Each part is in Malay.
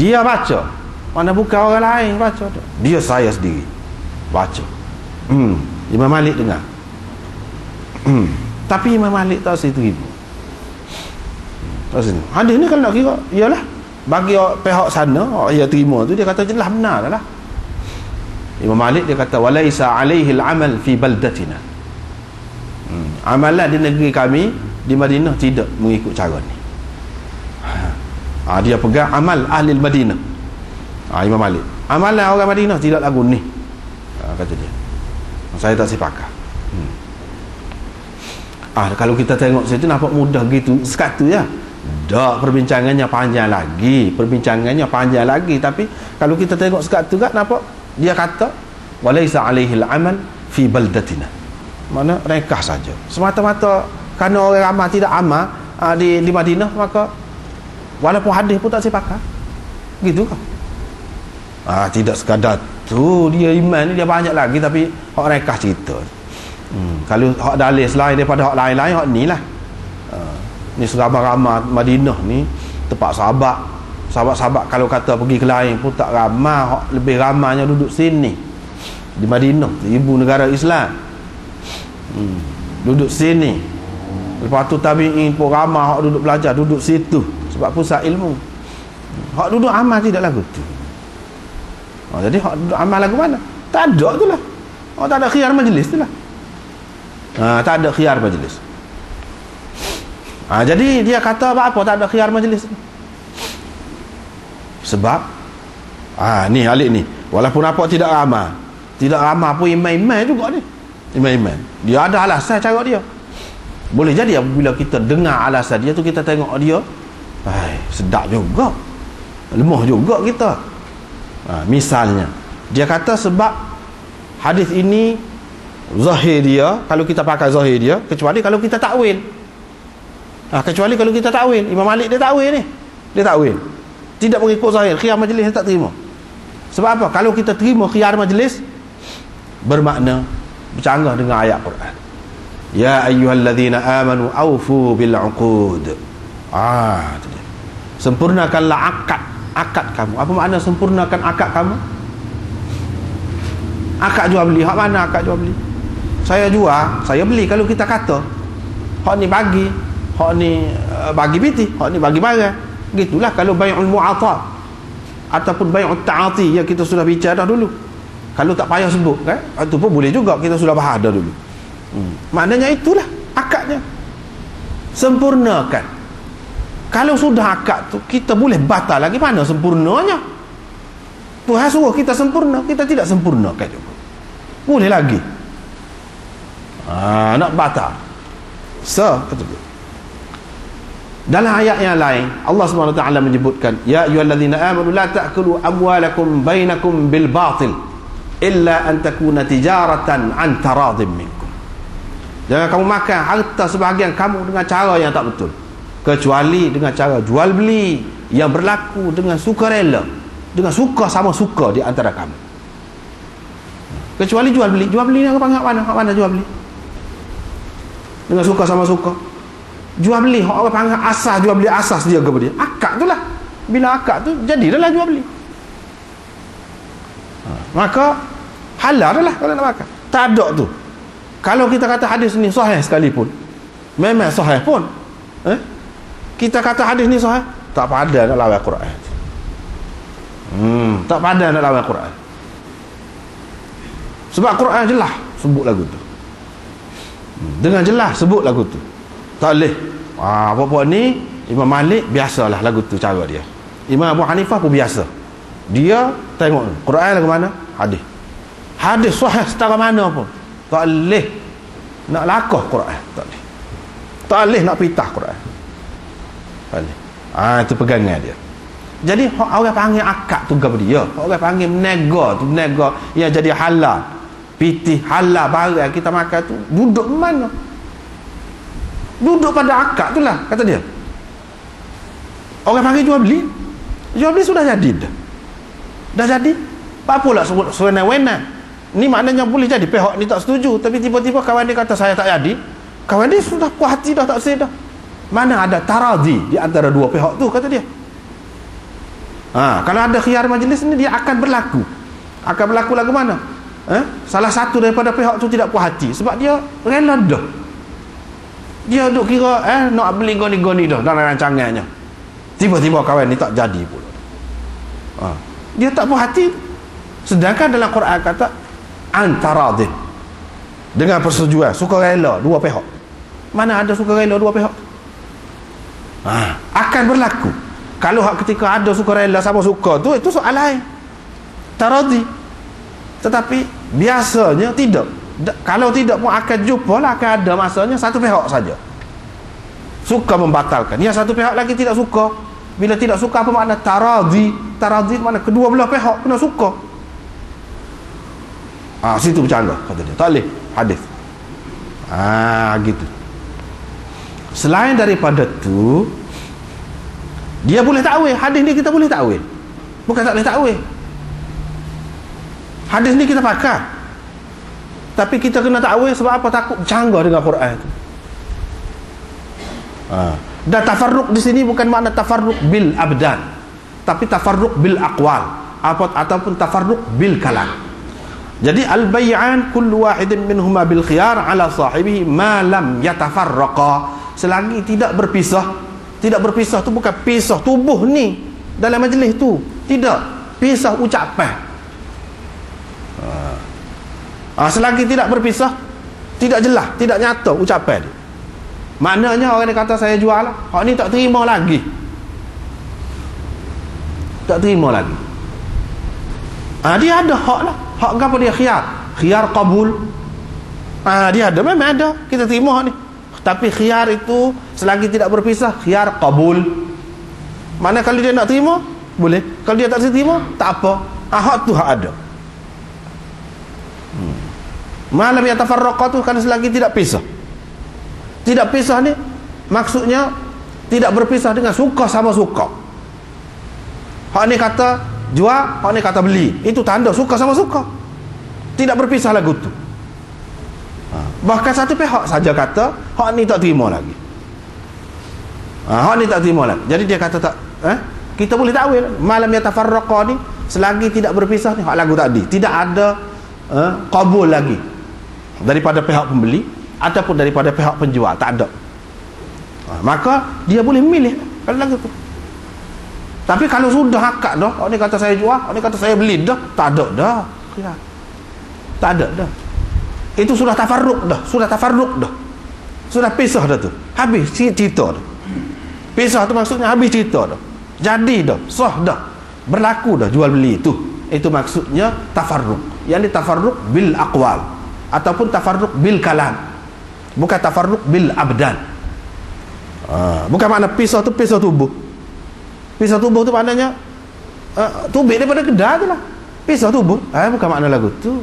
Dia baca. Mana bukan orang lain baca tu. Dia saya sendiri baca. Imam Malik dengar. Tapi Imam Malik tak terima. Hadis ni kalau nak kira, iyalah bagi pihak sana, dia terima tu, dia kata jelas benar dah lah. Imam Malik dia kata walaisa alaihi al-amal fi baldatina. Amalan di negeri kami di Madinah tidak mengikut cara ni. Dia pegang amal ahli Madinah. Imam Malik, amalan orang Madinah tidak lagu ni, kata dia. Saya tak sepakat. Kalau kita tengok situ nampak mudah gitu sekatu ya. Tak, perbincangannya panjang lagi, tapi kalau kita tengok sekatu kan nampak dia kata walaisa alaihi al-amal fi baldatina. Mana rekah saja. Semata-mata kerana orang ramai tidak amal di Madinah, maka walaupun hadis pun tak sepakat. Gitu kan? Tidak sekadar tu dia iman ni, dia banyak lagi, tapi hak rekah cerita. Kalau hak dalil selain daripada hak lain-lain, hak ni lah. Ni seramai-ramai Madinah ni tempat sahabat kalau kata pergi ke lain pun tak ramai, hak lebih ramainya duduk sini di Madinah, ibu negara Islam. Duduk sini. Lepas tu tabi'in pun ramai hak duduk belajar, duduk situ sebab pusat ilmu. Hak duduk amal tidak lagu tu. Jadi hak duduk amal lagu mana? Tak ada tu lah. Tak ada khiyar majlis tu lah. Tak ada khiyar majlis. Jadi dia kata apa tak ada khiyar majlis. Sebab ni alik ni, walaupun apa tidak ramai pun imam-imam juga ni. Imam-imam dia ada alasan cara dia. Boleh jadi apabila kita dengar alasan dia tu, kita tengok dia sedap juga, lemah juga kita. Misalnya dia kata sebab hadis ini zahir dia, kalau kita pakai zahir dia, kecuali kalau kita takwil. Imam Malik dia takwil ni. Dia takwil. Tidak mengikut zahir, khiyar majlis dia tak terima. Sebab apa? Kalau kita terima khiyar majlis, bermakna bercanggah dengan ayat Quran. Ya ayyuhallazina amanu awfu bil uqud. Tu dia. Sempurnakanlah akad kamu. Apa makna sempurnakan akad kamu? Akad jual beli. Hak mana akad jual beli? Saya jual, saya beli. Kalau kita kata hak ni bagi, hak ni bagi biti, hak ni bagi barang. Gitulah kalau bai'ul mu'athah ataupun bai'ut ta'ati yang kita sudah bicara dah dulu. Kalau tak payah sebut kan, itu pun boleh juga, kita sudah bahas dah dulu. Maknanya itulah akadnya. Sempurnakan. Kalau sudah akad tu kita boleh batal lagi, mana sempurnanya? Tuhan suruh kita sempurna, kita tidak sempurnakan juga. Boleh lagi. Nak batal. Dalam ayat yang lain Allah SWT menyebutkan ya ayyuhallazina amanu la ta'kulu amwalakum bainakum bil batil illa an takuna tijaratan an taradhim minkum. Jangan kamu makan harta sebahagian kamu dengan cara yang tak betul, kecuali dengan cara jual beli yang berlaku dengan sukarela, dengan suka sama suka di antara kamu. Kecuali jual beli ni apa mana jual beli dengan suka sama suka. Jual beli orang panggil asas, jual beli asas dia kepada dia. Akad tu lah. Bila akad tu jadi dah lah jual beli. Maka halal dah lah kalau nak makan. Tak ada tu. Kalau kita kata hadis ni sahih sekalipun, memang sahih pun, kita kata hadis ni sahih, tak padan nak lawan Quran. Tak padan nak lawan Quran. Sebab Quran jelas sebut lagu tu. Dengan jelas sebut lagu tu. Tak boleh. Apa-apa ni Imam Malik biasalah lagu tu cara dia. Imam Abu Hanifah pun biasa. Dia tengok Quran lagu mana? Hadis sahih setara mana pun. Tak boleh nak lakah Quran. Tak boleh nak pitah Quran. Tak boleh. Itu pegangan dia. Jadi orang panggil akad tu kepada dia. Orang panggil menega tu, menega yang jadi halal. Pitih halal barang kita makan tu duduk mana? Duduk pada akad tu lah, kata dia. Orang panggil jual beli sudah jadi dah jadi. Apa pula sebut sewenang-wenang? Ni maknanya boleh jadi pihak ni tak setuju, tapi tiba-tiba kawan dia kata saya tak jadi. Kawan dia sudah puas hati dah, tak sedar. Mana ada taradhi di antara dua pihak tu, kata dia. Kalau ada khiyar majlis ni, dia akan berlaku. Akan berlaku lagu mana? Salah satu daripada pihak tu tidak puas hati sebab dia rela dah. Dia duk kira nak beli goni-goni dah dalam rancangannya. Tiba-tiba kawan ni tak jadi pula. Dia tak puas hati. Sedangkan dalam Quran kata antaradin, dengan persetujuan, sukarela dua pihak. Mana ada sukarela dua pihak? Akan berlaku. Kalau ketika ada sukarela sama suka tu, itu soal lain, taradi. Tetapi biasanya tidak. Kalau tidak pun akan jumpa lah, akan ada masanya satu pihak saja suka membatalkan, yang satu pihak lagi tidak suka. Bila tidak suka, apa makna taradi? Taradi makna kedua belah pihak kena suka. Situ bercanggah kata dia, tak boleh hadis. Gitu. Selain daripada tu, dia boleh takwil. Hadis ni kita boleh takwil, bukan tak boleh takwil. Hadis ni kita pakai, tapi kita kena takwil sebab apa? Takut bercanggah dengan Quran tu. Dan tafarruq di sini bukan makna tafarruq bil abdan, tapi tafarruq bil aqwal ataupun tafarruq bil kalam. Jadi al-bay'an kullu wahidin minhuma bil khiyar ala sahibihi ma lam yatafarraqa. Selagi tidak berpisah. Tidak berpisah tu bukan pisah tubuh ni dalam majlis tu, tidak, pisah ucapan. Selagi tidak berpisah, tidak jelas, tidak nyata ucapan dia. Maknanya orang ni kata saya jual lah, hak ni tak terima lagi. Tak terima lagi. Dia ada hak lah. Hak apa dia? Khiyar. Khiyar qabul. Dia ada, memang ada. Kita terima hak ni. Tapi khiyar itu selagi tidak berpisah, khiyar qabul. Mana kalau dia nak terima, boleh. Kalau dia tak terima, tak apa. Hak tu hak ada. Malam yang tafarraqa tu kan selagi tidak pisah. Tidak pisah ni maksudnya tidak berpisah dengan suka sama suka. Hak ni kata jual, hak ni kata beli. Itu tanda suka sama suka. Tidak berpisah lagu tu. Bahkan satu pihak saja kata hak ni tak terima lagi. Hak ni tak terima lagi. Jadi dia kata tak, kita boleh takwil malam yang tafarraqa ni selagi tidak berpisah ni, hak lagu tadi tidak ada qabul lagi daripada pihak pembeli ataupun daripada pihak penjual, tak ada. Maka dia boleh memilih kalau lagu tu. Tapi kalau sudah akad dah, hak ni kata saya jual, hak ni kata saya beli dah, tak ada dah. Tak ada dah. Itu sudah tafarruq dah, sudah pisah dah tu, habis cerita dah. Pisah tu maksudnya habis cerita dah, jadi dah, sah dah, berlaku dah jual beli itu maksudnya tafarruq. Yang ni tafarruq bil aqwal ataupun tafarruq bil kalam, bukan tafarruq bil abdan. Bukan makna pisah tu pisah tubuh. Pisah tubuh tu maknanya tubik daripada kedai tu lah, pisah tubuh. Bukan makna lagu tu.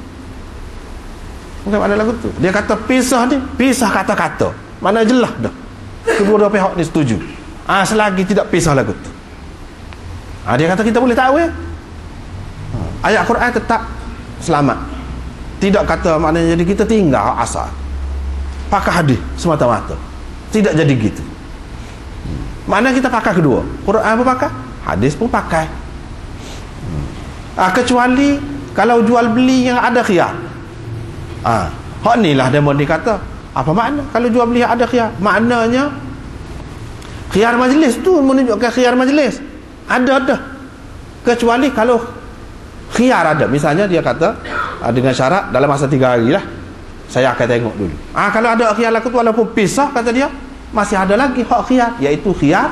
Bukan makna lagu tu. Dia kata pisah ni, pisah kata-kata. Mana jelas dah. Kedua-dua pihak ni setuju. Selagi tidak pisah lagu tu. Dia kata kita boleh takwil. Ayat Quran tetap selamat. Tidak kata maknanya jadi kita tinggal asal. Pakai hadis semata-mata. Tidak jadi gitu. Mana kita pakai kedua. Quran pun pakai, hadis pun pakai. Kecuali kalau jual beli yang ada khiyar. Hak ni lah demo ni kata apa makna kalau jual beli ada khiyar? Maknanya khiyar majlis tu menunjukkan khiyar majlis ada dah, kecuali kalau khiyar ada, misalnya dia kata dengan syarat dalam masa 3 hari lah saya akan tengok dulu. Kalau ada khiyar laku tu walaupun pisah, kata dia masih ada lagi hak khiyar, iaitu khiyar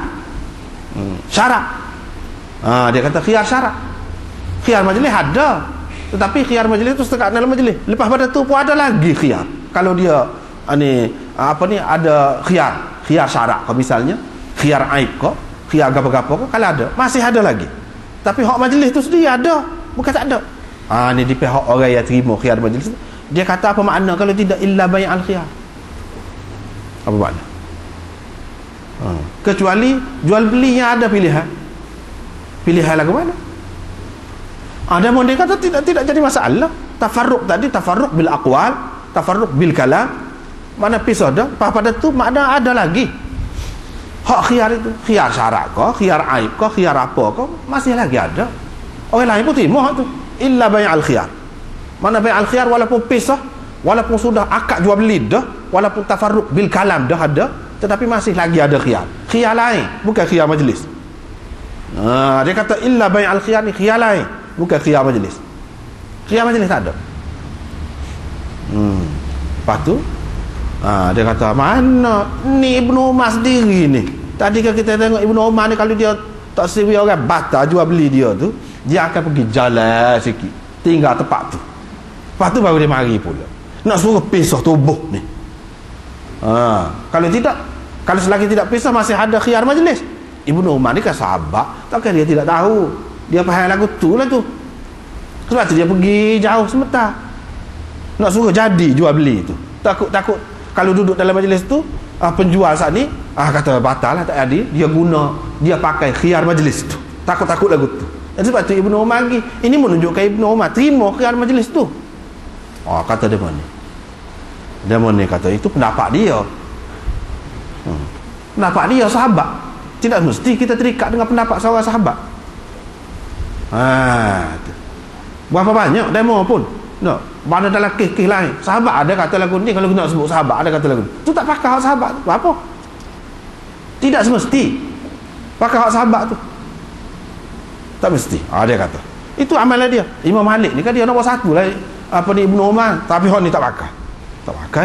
syarat. Dia kata khiyar syarat. Khiyar majlis ada, tetapi khiyar majlis itu setakat dalam majlis. Lepas pada tu pun ada lagi khiyar. Kalau dia ada khiyar syarat kau, misalnya khiyar aib kau, khiyar apa-apa kau, kalau ada masih ada lagi. Tapi hak majlis tu sendiri ada, bukan tak ada. Ni di pihak orang yang terima khiyar majlis. Dia kata apa makna kalau tidak illa bai'al khiyar? Apa makna? Kecuali jual beli yang ada pilihan. Pilihan lagu mana? Ada pun dia kata tidak jadi masalah. Tafarruq tadi, tafarruq bil aqwal, tafarruq bil kalam, mana pisah dah. Pada tu makna ada lagi. Hak khiyar itu, khiyar syarat kah, khiyar aib kah, khiyar apa kah, masih lagi ada. Orang lain pun terima hak tu. Illa bai'al khiyar. Mana bai'al khiyar walaupun pisah, walaupun sudah akad jual beli dah, walaupun tafarruq bil kalam dah ada, tetapi masih lagi ada khiyar. Khiyar lain, bukan khiyar majlis. Dia kata illa bai'al khiyar ni khiyar lain, bukan khiyar majlis. Khiyar majlis tak ada. Lepas tu dia kata mana ni Ibnu Umar sendiri ni. Tadi kan kita tengok Ibnu Umar ni, kalau dia tak sewi orang batal jual beli dia tu, dia akan pergi jalan sikit, tinggal tempat tu. Lepas tu baru dia mari pula nak suruh pisah tubuh ni. Kalau tidak, kalau selagi tidak pisah masih ada khiyar majlis. Ibnu Umar ni kan sahabat, takkan dia tidak tahu. Dia faham lagu tu lah tu. Sebab tu dia pergi jauh sebentar nak suruh jadi jual beli tu. Takut kalau duduk dalam majlis tu, penjual saat ni kata batal lah, tak ada, dia pakai khiyar majlis tu. Takut lagu tu. Sebab tu Ibnu Umar lagi, ini menunjukkan Ibnu Umar terima khiyar majlis tu. Kata dia mana kata itu pendapat dia. Pendapat dia sahabat, tidak mesti kita terikat dengan pendapat seorang sahabat. Berapa banyak demo pun no, mana dalam kes-kes lain sahabat ada kata lagu ni, kalau nak sebut sahabat ada kata lagu ni, tu tak pakai hak sahabat tu. Apa? Tidak semesti pakai hak sahabat tu, tak mesti. Dia kata itu amalan dia. Imam Malik ni kan dia nombor satu lah apa ni Ibnu Umar, tapi hak ni tak pakai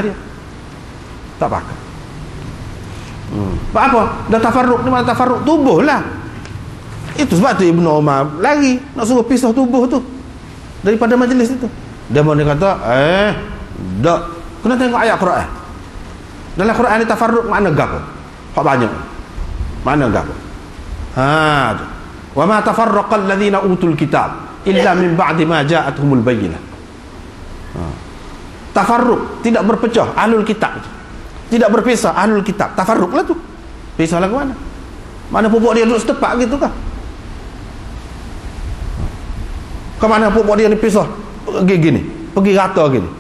dia, tak pakai. Apa? Dah tafarruq ni, mana tafarruq tubuh lah. Itu sebab tu Ibnu Umar lari nak suruh pisah tubuh tu daripada majlis itu. Dia kata tak, kena tengok ayat Quran. Dalam Quran ni tafarruq makna gapo? Hak banyak makna gapo? Wa ma tafarraqal ladzina utul kitab illa min ba'di ma ja'atuhumul bayyinah. Tafarruq, tidak berpecah ahlul kitab, tidak berpisah ahlul kitab. Tafarruq lah tu, pisah lah ke mana? Mana pupuk dia duduk setepak gitu kah? Ke mana pupuk dia ni pisah gini, pergi rata gini?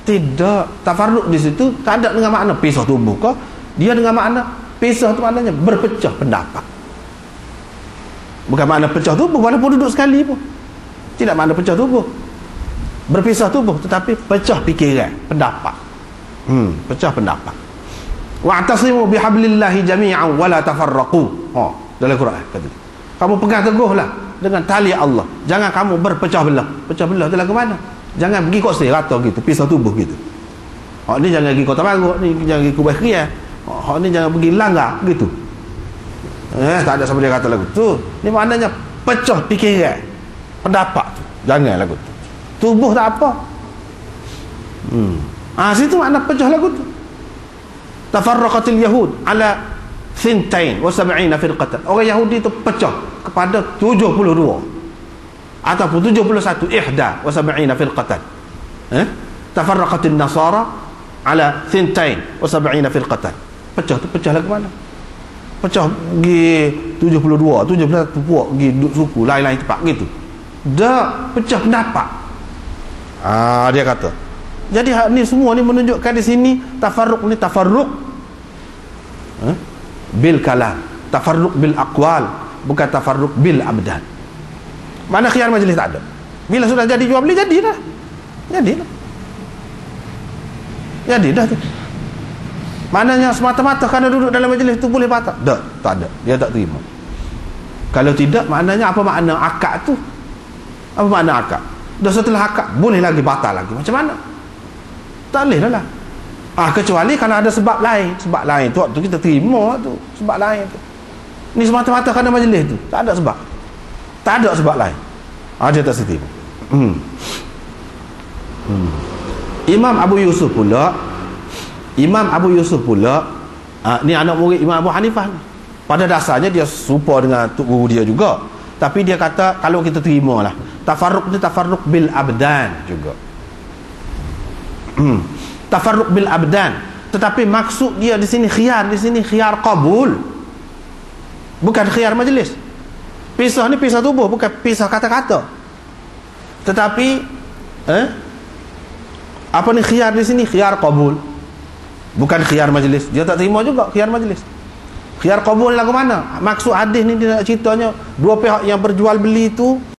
Tidak. Tafarruq di situ tak ada dengan makna pisah tubuh kah? Dia dengan makna pisah tu maknanya berpecah pendapat. Bukan makna pecah tubuh walaupun duduk sekali pun. Tidak makna pecah tubuh, berpisah tubuh, tetapi pecah fikiran, pendapat. Pecah pendapat. Wa'tasimu bihablillahi jami'an wa la tafarraqu. Dalam Quran kata, kamu pegang teguhlah dengan tali Allah, jangan kamu berpecah belah. Pecah belah tu lah ke mana? Jangan pergi kok rata gitu, pisah tubuh gitu. Ni jangan pergi Kota Baru, ni jangan pergi Kubah Krian, ni jangan pergi Langgar gitu. Tak ada sama dia kata lagu tu. Ni maknanya pecah fikiran, pendapat tu. Jangan lagu tu. Tubuh tak apa. Situ makna pecah lagu tu. Tafarraqatil yahud ala 72 firqatan. Orang Yahudi itu pecah kepada 72 ataupun 71 ihda wa 70 firqatan. Tafarraqatin nasara ala 72 firqatan. Pecah tu pecah lah ke mana? Pecah pergi 71 puak pergi duduk suku lain-lain tempat gitu. Dah pecah pendapat. Dia kata. Jadi ni semua ni menunjukkan di sini tafarruq ni tafarruq bil kalam, tafarruq bil aqwal, bukan tafarruq bil abdan. Mana khiyar majlis tak ada. Bila sudah jadi jual beli, jadilah. Jadi dah tu. Maknanya semata-mata kerana duduk dalam majlis tu boleh batal? Tak ada. Dia tak terima. Kalau tidak, maknanya apa makna akad tu? Apa makna akad? Dah setelah akad boleh lagi batal lagi. Macam mana? Tak boleh dah lah. Kecuali kalau ada sebab lain tu waktu kita terima tu, sebab lain tu. Ni semata-mata kerana majlis tu, tak ada sebab. Tak ada sebab lain. Dia tak setuju. Imam Abu Yusuf pula ni anak murid Imam Abu Hanifah ni. Pada dasarnya dia serupa dengan tok guru dia juga, tapi dia kata kalau kita terimalah tafarruq ni tafarruq bil abdan juga. Tafarruq bil abdan, tetapi maksud dia di sini khiyar qabul, bukan khiyar majlis. Pisah ni pisah tubuh, bukan pisah kata-kata, tetapi apa ni khiyar di sini khiyar qabul, bukan khiyar majlis. Dia tak terima juga khiyar majlis. Khiyar qabul lagu mana? Maksud hadis ni dia nak ceritanya dua pihak yang berjual beli tu